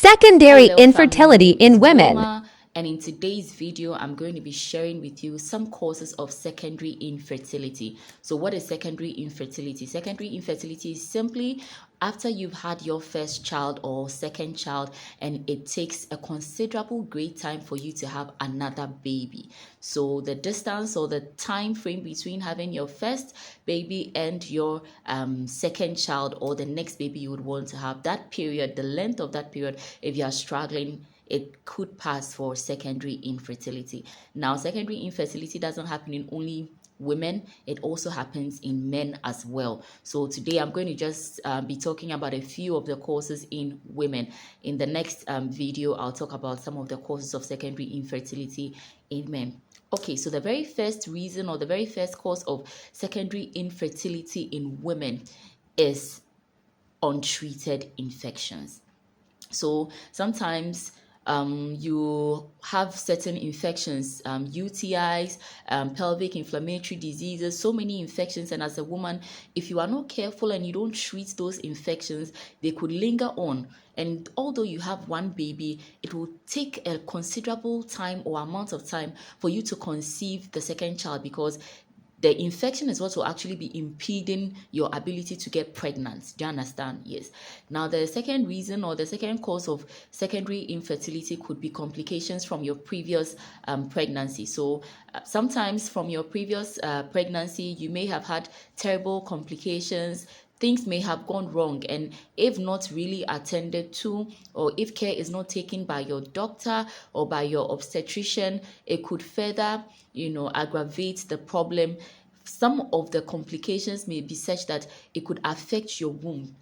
Secondary Hello infertility family, it's in women. Wilma, and in today's video I'm going to be sharing with you some causes of secondary infertility. So what is secondary infertility? Secondary infertility is simply after you've had your first child or second child and it takes a considerable great time for you to have another baby. So the distance or the time frame between having your first baby and your second child or the next baby you would want to have, that period, the length of that period, if you are struggling, it could pass for secondary infertility. Now, secondary infertility doesn't happen in only women, it also happens in men as well. So today I'm going to just be talking about a few of the causes in women. In the next video, I'll talk about some of the causes of secondary infertility in men. Okay, so the very first reason or the very first cause of secondary infertility in women is untreated infections. So sometimes you have certain infections, UTIs, pelvic inflammatory diseases, so many infections. And as a woman, if you are not careful and you don't treat those infections, they could linger on. And although you have one baby, it will take a considerable time or amount of time for you to conceive the second child, because the infection is what will actually be impeding your ability to get pregnant. Do you understand? Yes. Now, the second reason or the second cause of secondary infertility could be complications from your previous pregnancy. So sometimes from your previous pregnancy, you may have had terrible complications. Things may have gone wrong, and if not really attended to, or if care is not taken by your doctor or by your obstetrician, it could further aggravate the problem. Some of the complications may be such that it could affect your womb.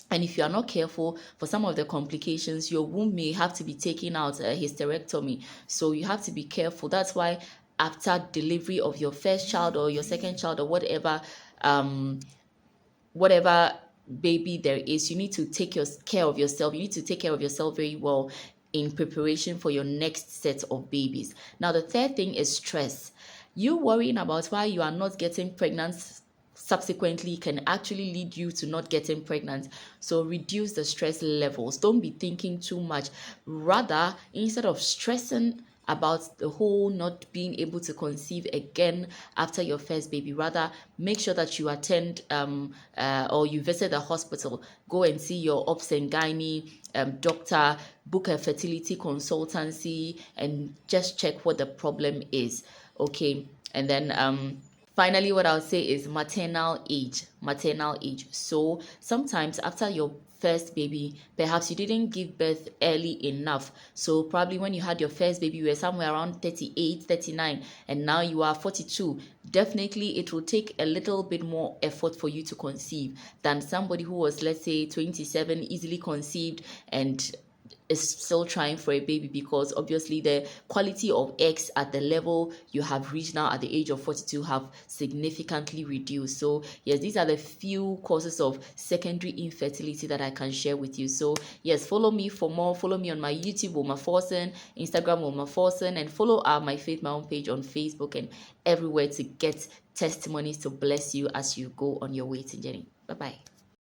And if you are not careful, for some of the complications, your womb may have to be taken out, a hysterectomy. So you have to be careful. That's why after delivery of your first child or your second child or whatever baby there is, you need to take care of yourself. You need to take care of yourself very well in preparation for your next set of babies. Now, the third thing is stress. You worrying about why you are not getting pregnant subsequently can actually lead you to not getting pregnant. So reduce the stress levels. Don't be thinking too much. Rather, instead of stressing about the whole not being able to conceive again after your first baby, rather make sure that you attend or you visit the hospital, go and see your obs and gynae doctor, book a fertility consultancy, and just check what the problem is. Okay. And then finally, what I'll say is maternal age. Maternal age. So sometimes after your first baby, perhaps you didn't give birth early enough. So probably when you had your first baby, you were somewhere around 38, 39, and now you are 42. Definitely, it will take a little bit more effort for you to conceive than somebody who was, let's say, 27, easily conceived and is still trying for a baby, because obviously the quality of eggs at the level you have reached now at the age of 42 have significantly reduced. So yes, these are the few causes of secondary infertility that I can share with you. So yes, follow me for more. Follow me on my YouTube, Wilma Forsen, Instagram, Wilma Forsen, and follow my Faith My Own page on Facebook and everywhere to get testimonies to bless you as you go on your waiting journey. Bye bye.